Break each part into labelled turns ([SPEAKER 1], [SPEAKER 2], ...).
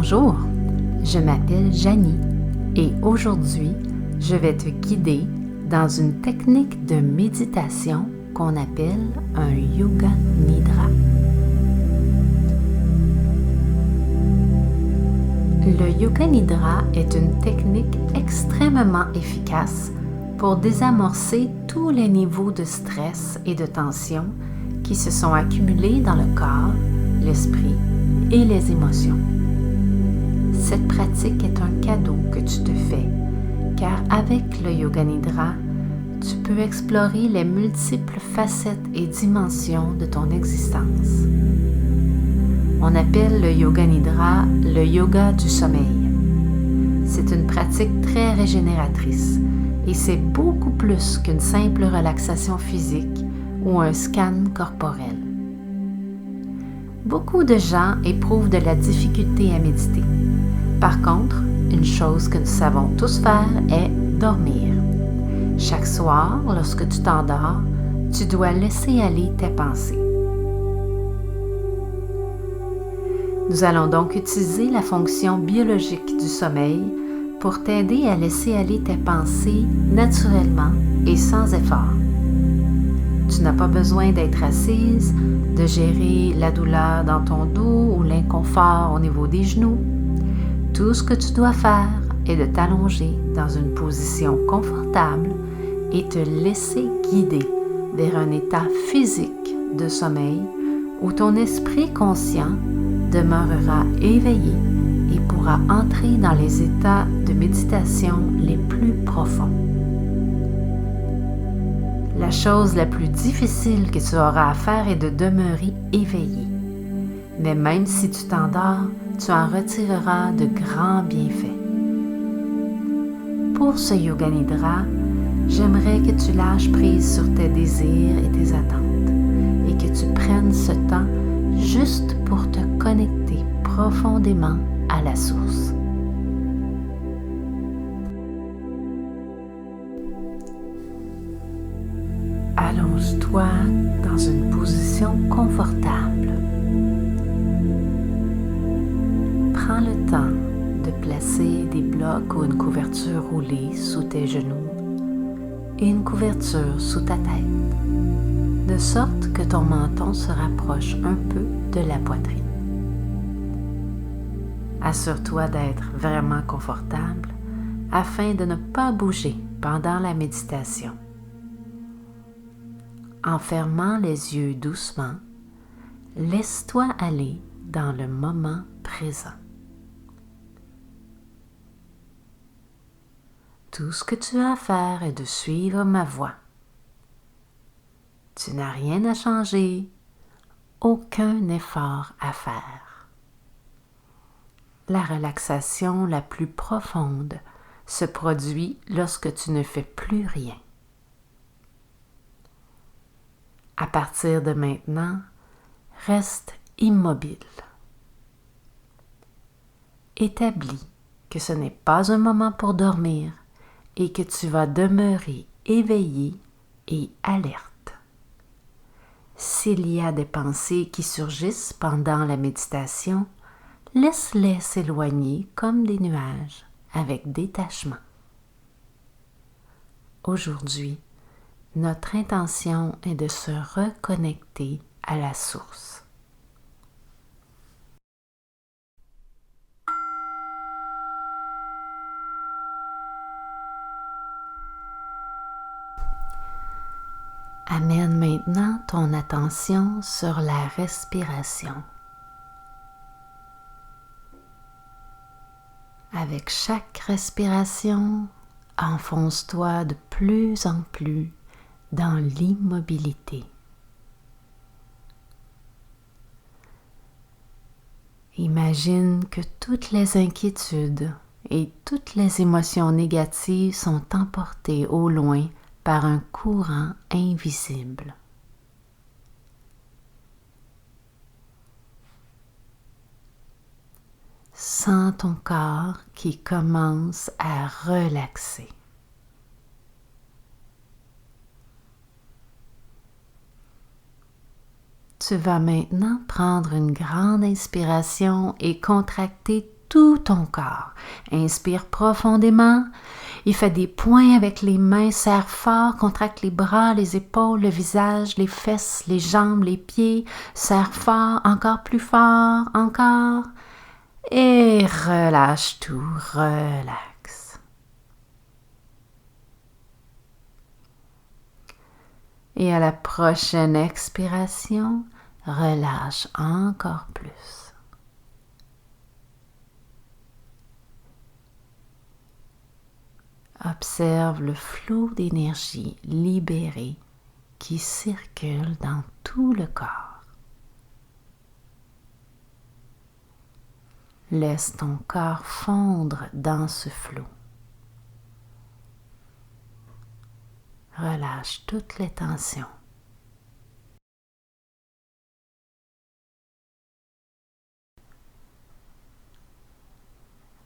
[SPEAKER 1] Bonjour, je m'appelle Janie et aujourd'hui, je vais te guider dans une technique de méditation qu'on appelle un Yoga Nidra. Le Yoga Nidra est une technique extrêmement efficace pour désamorcer tous les niveaux de stress et de tension qui se sont accumulés dans le corps, l'esprit et les émotions. Cette pratique est un cadeau que tu te fais, car avec le Yoga Nidra, tu peux explorer les multiples facettes et dimensions de ton existence. On appelle le Yoga Nidra le yoga du sommeil. C'est une pratique très régénératrice et c'est beaucoup plus qu'une simple relaxation physique ou un scan corporel. Beaucoup de gens éprouvent de la difficulté à méditer. Par contre, une chose que nous savons tous faire est dormir. Chaque soir, lorsque tu t'endors, tu dois laisser aller tes pensées. Nous allons donc utiliser la fonction biologique du sommeil pour t'aider à laisser aller tes pensées naturellement et sans effort. Tu n'as pas besoin d'être assise, de gérer la douleur dans ton dos ou l'inconfort au niveau des genoux. Tout ce que tu dois faire est de t'allonger dans une position confortable et te laisser guider vers un état physique de sommeil où ton esprit conscient demeurera éveillé et pourra entrer dans les états de méditation les plus profonds. La chose la plus difficile que tu auras à faire est de demeurer éveillé. Mais même si tu t'endors, tu en retireras de grands bienfaits. Pour ce Yoga Nidra, j'aimerais que tu lâches prise sur tes désirs et tes attentes et que tu prennes ce temps juste pour te connecter profondément à la source. Allonge-toi dans une position confortable. Prends le temps de placer des blocs ou une couverture roulée sous tes genoux et une couverture sous ta tête, de sorte que ton menton se rapproche un peu de la poitrine. Assure-toi d'être vraiment confortable afin de ne pas bouger pendant la méditation. En fermant les yeux doucement, laisse-toi aller dans le moment présent. Tout ce que tu as à faire est de suivre ma voie. Tu n'as rien à changer, aucun effort à faire. La relaxation la plus profonde se produit lorsque tu ne fais plus rien. À partir de maintenant, reste immobile. Établis que ce n'est pas un moment pour dormir et que tu vas demeurer éveillé et alerte. S'il y a des pensées qui surgissent pendant la méditation, laisse-les s'éloigner comme des nuages avec détachement. Aujourd'hui, notre intention est de se reconnecter à la source. Amène maintenant ton attention sur la respiration. Avec chaque respiration, enfonce-toi de plus en plus dans l'immobilité. Imagine que toutes les inquiétudes et toutes les émotions négatives sont emportées au loin par un courant invisible. Sens ton corps qui commence à relaxer. Tu vas maintenant prendre une grande inspiration et contracter tout ton corps. Inspire profondément et fais des points avec les mains. Serre fort, contracte les bras, les épaules, le visage, les fesses, les jambes, les pieds. Serre fort, encore plus fort, encore. Et relâche tout, relax. Et à la prochaine expiration, relâche encore plus. Observe le flot d'énergie libérée qui circule dans tout le corps. Laisse ton corps fondre dans ce flot. Relâche toutes les tensions.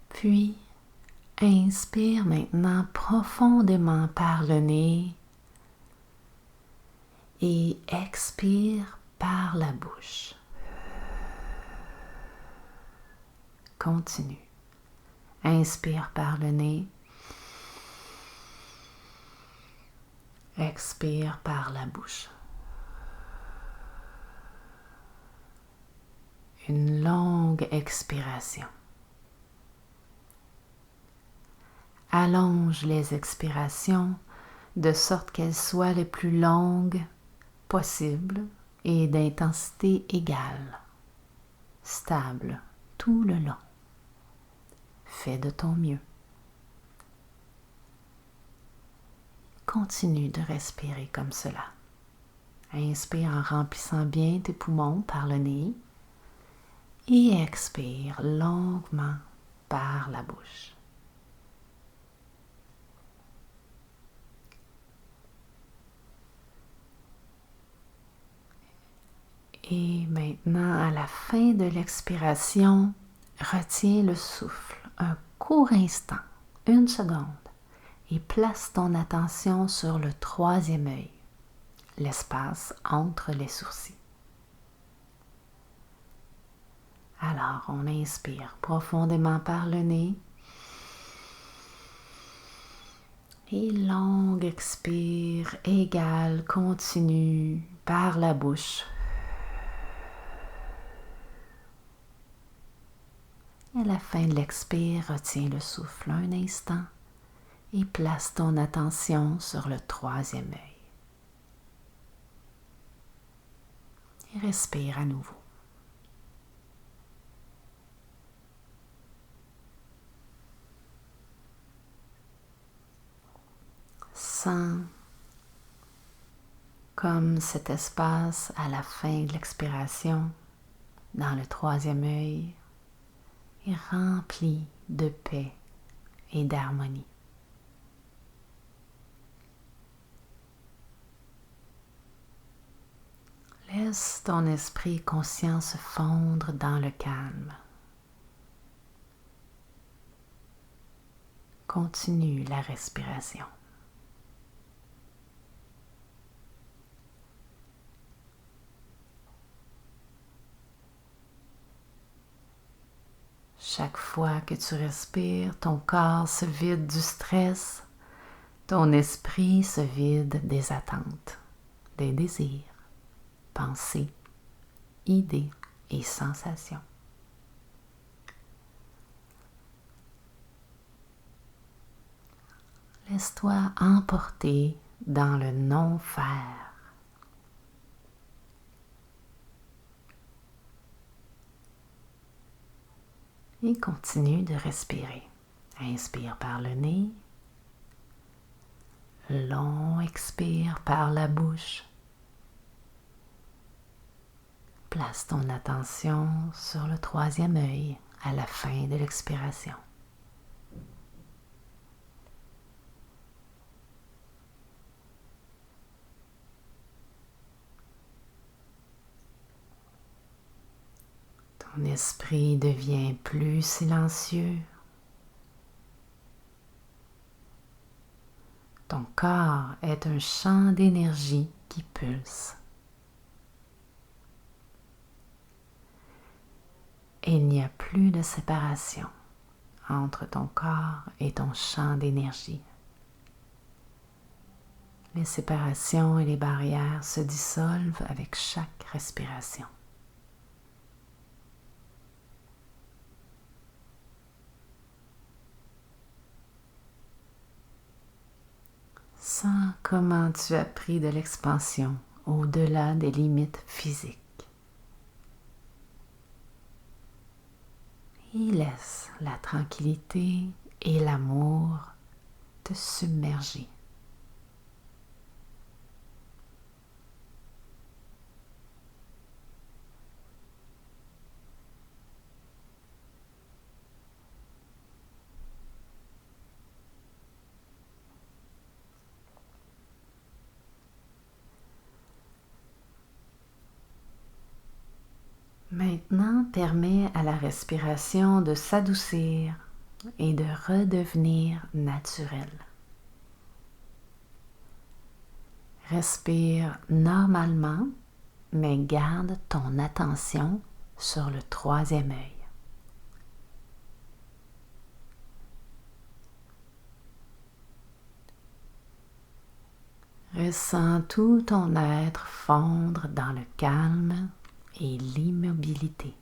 [SPEAKER 1] Puis, inspire maintenant profondément par le nez et expire par la bouche. Continue. Inspire par le nez. Expire par la bouche. Une longue expiration. Allonge les expirations de sorte qu'elles soient les plus longues possibles et d'intensité égale, stable tout le long. Fais de ton mieux. Continue de respirer comme cela. Inspire en remplissant bien tes poumons par le nez et expire longuement par la bouche. Et maintenant, à la fin de l'expiration, retiens le souffle un court instant, 1 seconde, et place ton attention sur le troisième œil, l'espace entre les sourcils. Alors, on inspire profondément par le nez et longue expire égale, continue par la bouche. À la fin de l'expire, retiens le souffle un instant et place ton attention sur le troisième œil. Et respire à nouveau. Sens comme cet espace à la fin de l'expiration, dans le troisième œil, est rempli de paix et d'harmonie. Laisse ton esprit conscient se fondre dans le calme. Continue la respiration. Chaque fois que tu respires, ton corps se vide du stress, ton esprit se vide des attentes, des désirs, pensées, idées et sensations. Laisse-toi emporter dans le non-faire. Et continue de respirer. Inspire par le nez. Long expire par la bouche. Place ton attention sur le troisième œil à la fin de l'expiration. Ton esprit devient plus silencieux. Ton corps est un champ d'énergie qui pulse. Il n'y a plus de séparation. entre ton corps et ton champ d'énergie. Les séparations et les barrières se dissolvent avec chaque respiration. Sens comment tu as pris de l'expansion au-delà des limites physiques. Et laisse la tranquillité et l'amour te submerger. Maintenant, permets à la respiration de s'adoucir et de redevenir naturelle. Respire normalement, mais garde ton attention sur le troisième œil. Ressens tout ton être fondre dans le calme et l'immobilité.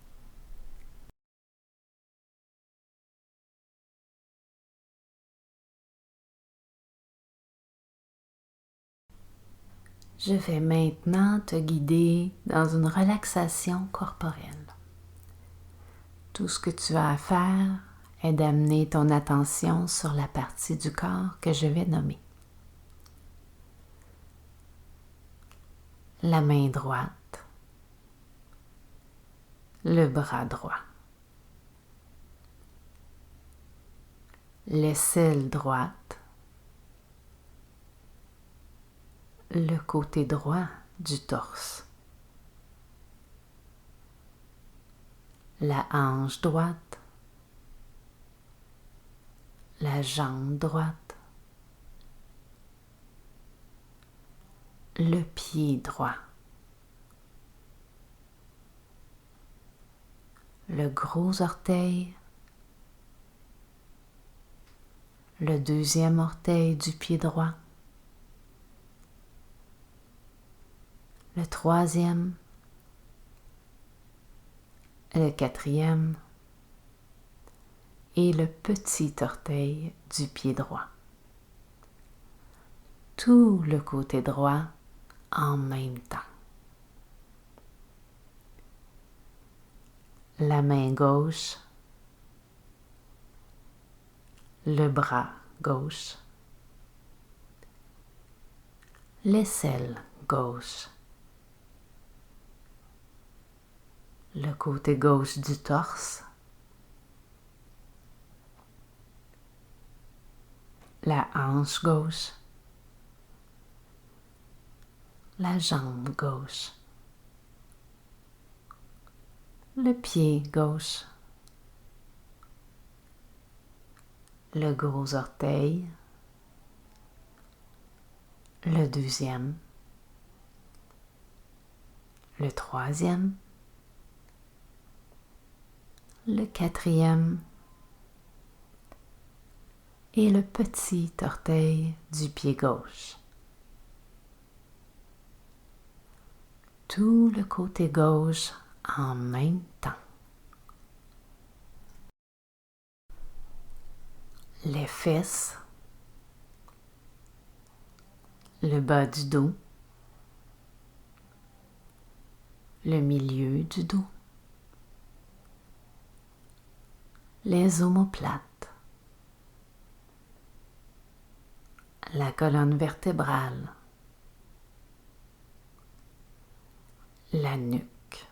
[SPEAKER 1] Je vais maintenant te guider dans une relaxation corporelle. Tout ce que tu as à faire est d'amener ton attention sur la partie du corps que je vais nommer. La main droite, le bras droit, l'aisselle droite, le côté droit du torse, la hanche droite, la jambe droite, le pied droit, le gros orteil, le deuxième orteil du pied droit, le troisième, le quatrième et le petit orteil du pied droit. Tout le côté droit en même temps. La main gauche, le bras gauche, l'aisselle gauche, le côté gauche du torse, la hanche gauche, la jambe gauche, le pied gauche, le gros orteil, le deuxième, le troisième, le quatrième et le petit orteil du pied gauche. Tout le côté gauche en même temps. Les fesses, le bas du dos, le milieu du dos, les omoplates, la colonne vertébrale, la nuque,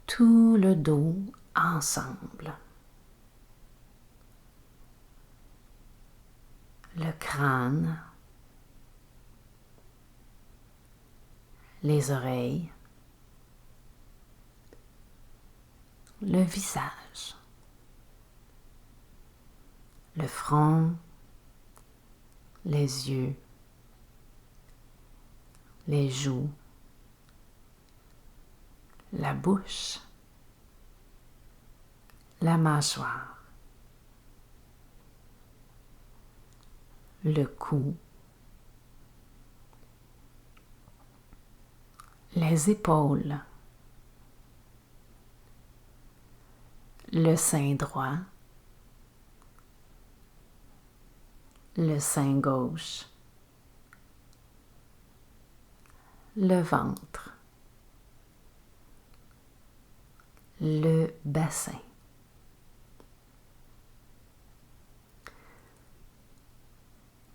[SPEAKER 1] tout le dos ensemble, le crâne, les oreilles, le visage, le front, les yeux, les joues, la bouche, la mâchoire, le cou, les épaules, le sein droit, le sein gauche, le ventre, le bassin,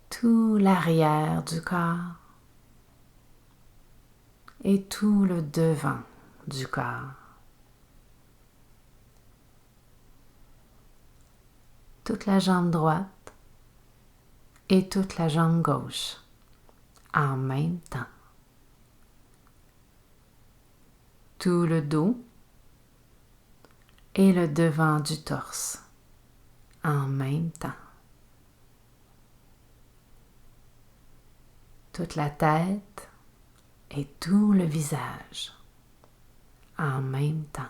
[SPEAKER 1] tout l'arrière du corps et tout le devant du corps, toute la jambe droite et toute la jambe gauche en même temps, tout le dos et le devant du torse en même temps, toute la tête et tout le visage en même temps,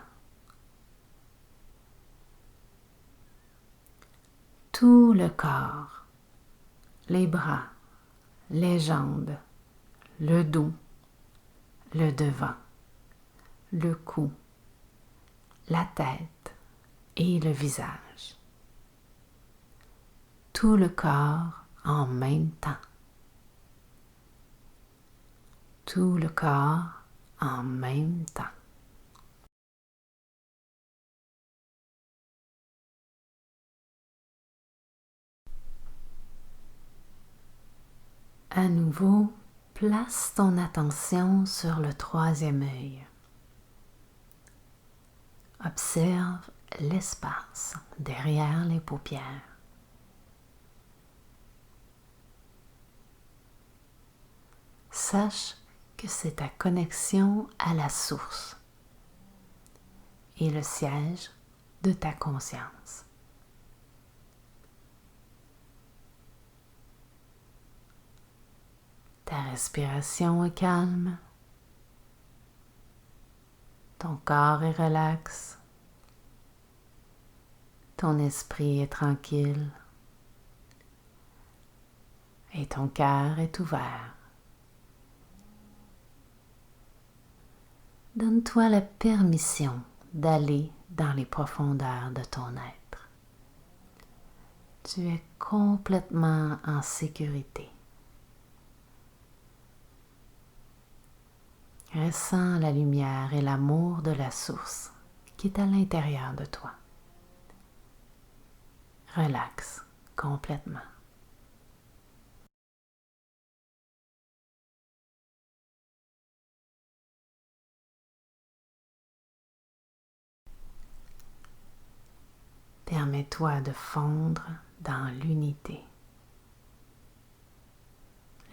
[SPEAKER 1] tout le corps, les bras, les jambes, le dos, le devant, le cou, la tête et le visage, tout le corps en même temps, tout le corps en même temps. À nouveau, place ton attention sur le troisième œil. Observe l'espace derrière les paupières. Sache que c'est ta connexion à la source et le siège de ta conscience. Ta respiration est calme, ton corps est relax, ton esprit est tranquille et ton cœur est ouvert. Donne-toi la permission d'aller dans les profondeurs de ton être. Tu es complètement en sécurité. Ressens la lumière et l'amour de la source qui est à l'intérieur de toi. Relaxe complètement. Permets-toi de fondre dans l'unité.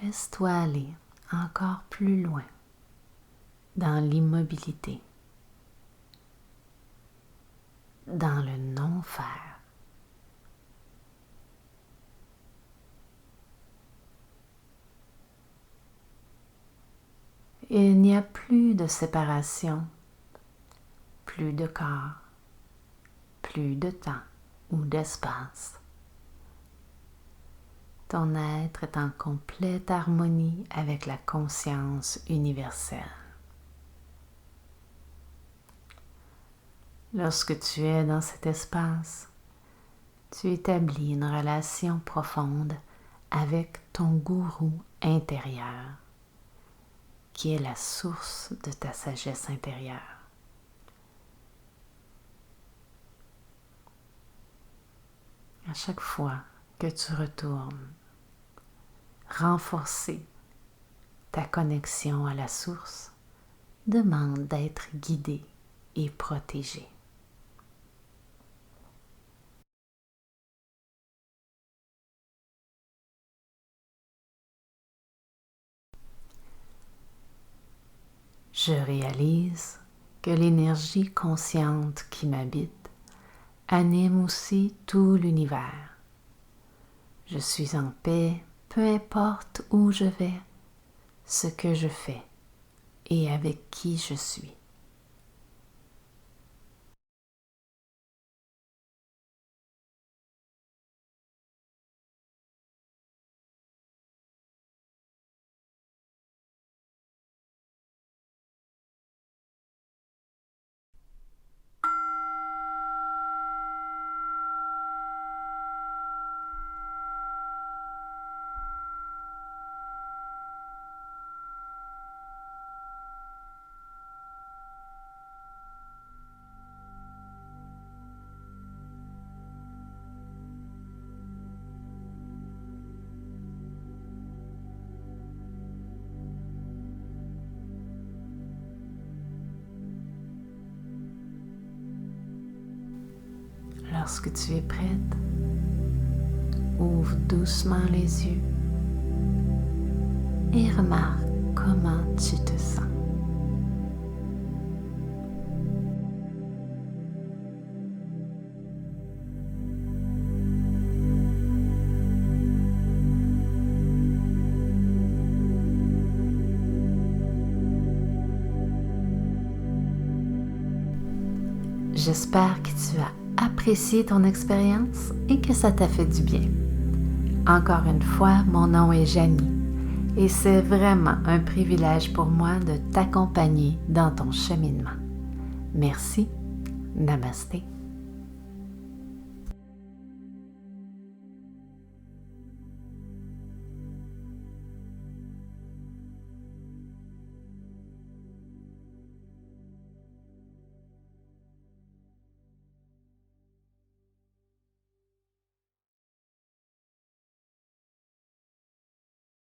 [SPEAKER 1] Laisse-toi aller encore plus loin dans l'immobilité, dans le non-faire. Il n'y a plus de séparation, plus de corps, plus de temps ou d'espace. Ton être est en complète harmonie avec la conscience universelle. Lorsque tu es dans cet espace, tu établis une relation profonde avec ton gourou intérieur, qui est la source de ta sagesse intérieure. À chaque fois que tu retournes, renforcer ta connexion à la source demande d'être guidé et protégé. Je réalise que l'énergie consciente qui m'habite anime aussi tout l'univers. Je suis en paix, peu importe où je vais, ce que je fais et avec qui je suis. lorsque tu es prête, ouvre doucement les yeux et remarque comment tu te sens. J'espère que tu as apprécié ton expérience et que ça t'a fait du bien. Encore une fois, mon nom est Janie et c'est vraiment un privilège pour moi de t'accompagner dans ton cheminement. Merci. Namasté.